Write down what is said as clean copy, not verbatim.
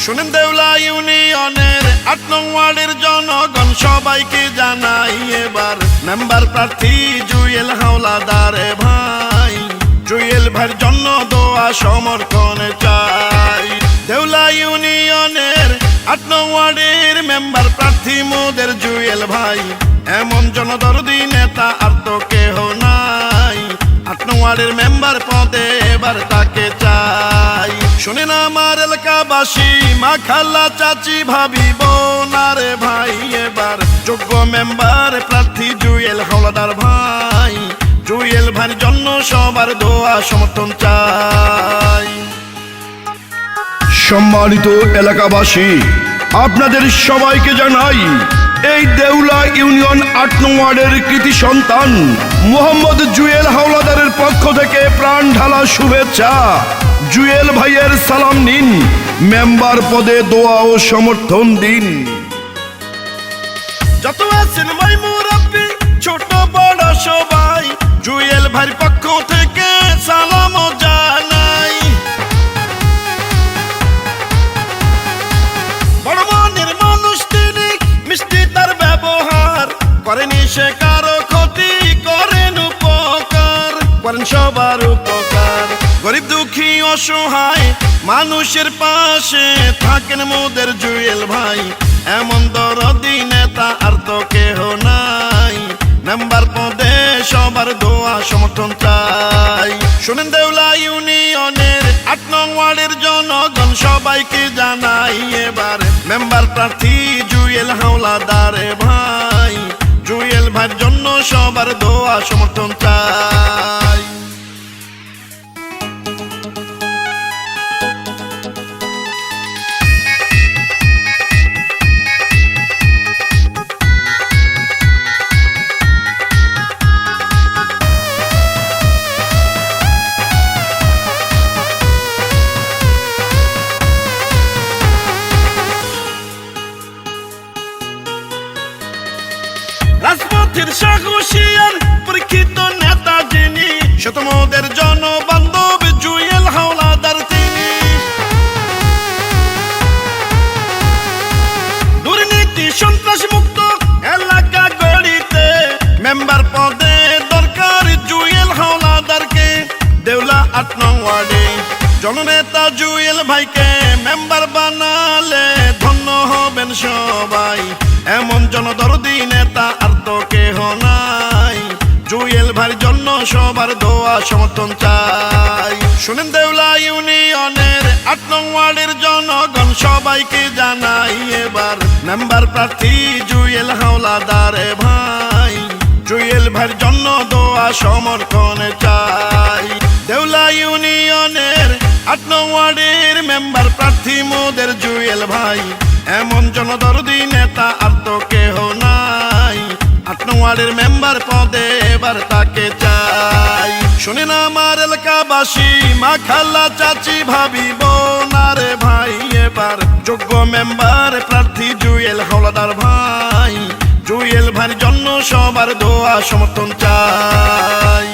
শুনেন দেউলা ইউনিয়নের ৮ নং ওয়ার্ডের জনগণ সবাইকে জানাই এবার মেম্বার প্রার্থী জুয়েল হাওলাদার ভাই। জুয়েল ভাইয়ের জন্য দোয়া সমর্থন চাই। দেউলা ইউনিয়নের ৮ নং ওয়ার্ডের মেম্বার প্রার্থী মোদের জুয়েল ভাই। এমন জনদরদি নেতা আর তো কেহ নাই। ৮ নং ওয়ার্ডের মেম্বার পদে এবার তাকে চাই। শুনেন আমার এলাকাবাসী, মা খালা চাচি ভাবি বোনারে ভাই, এবার যোগ্য মেম্বার প্রার্থী জুয়েল হাওলাদার ভাই। জুয়েল ভাইয়ের জন্য সবার দোয়া সমর্থন চাই। সম্মানিত এলাকাবাসী, আপনাদের সবাইকে জানাই এই দেউলা ইউনিয়ন ৮ নং ওয়ার্ডের কৃতি সন্তান মোহাম্মদ জুয়েল হাওলাদারের পক্ষ থেকে প্রাণ ঢালা শুভেচ্ছা। জুয়েল ভাইয়ের সালাম নিন, মেম্বার পদে দোয়া ও সমর্থন দিন। যত আছেন ভাই মুরব্বি ছোট বড় সবাই, জুয়েল ভাইয়ের পক্ষ থেকে সালাম জানাই। বড় মনের মানুষ তিনি, মিষ্টি তার ব্যবহার, করেনি সে কারো ক্ষতি, করেন উপকার, করেন সবার উপকার। গরিব দুঃখী অসহায় মানুষের পাশে থাকেন মোদের জুয়েল ভাই। এমন দরদি নেতা আর তো কেহ নাই। মেম্বার পদে সবার দোয়া সমর্থন চাই। শুনেন দেউলা ইউনিয়নের ৮ নং ওয়ার্ডের জনগণ সবাইকে জানাই এবার মেম্বার প্রার্থী জুয়েল হাওলাদার ভাই। জুয়েল ভাইয়ের জন্য সবার দোয়া সমর্থন চাই। রাজপথের সাহসিয়ার পরীক্ষিত নেতা যিনি, শতমদের জনবান্ধব জুয়েল হাওলাদার তিনি। দুর্নীতি সন্ত্রাস মুক্ত এলাকা গড়িতে মেম্বার পদে দরকার জুয়েল হাওলাদারকে। দেউলা ৮ নং ওয়ার্ডে জননেতা জুয়েল ভাইকে মেম্বার বানালে ধন্য হবেন সবাই। এমন জনদরদি নেতা আর তো কেহ নাই। জুয়েল ভাইয়ের জন্য সবার দোয়া সমর্থন চাই। শুনেন দেউলা ইউনিয়নের ৮ নং ওয়ার্ডের জনগণ সবাইকে জানাই এবার মেম্বার প্রার্থী জুয়েল হাওলাদার ভাই। জুয়েল ভাইয়ের জন্য দোয়া সমর্থন চাই। দেউলা ইউনিয়নের ৮ নং ওয়ার্ডের মেম্বার প্রার্থী মোদের জুয়েল ভাই। এমন জনদরদি নেতা আর তো কেহ নাই। ৮ নং ওয়ার্ডের মেম্বার পদে এবার তাকে চাই। শুনেন আমার এলাকাবাসী, মা খালা চাচি ভাবি বোনারে ভাই, এবার যোগ্য মেম্বার প্রার্থী জুয়েল হাওলাদার ভাই। জুয়েল ভাইয়ের জন্য সবার দোয়া সমর্থন চাই।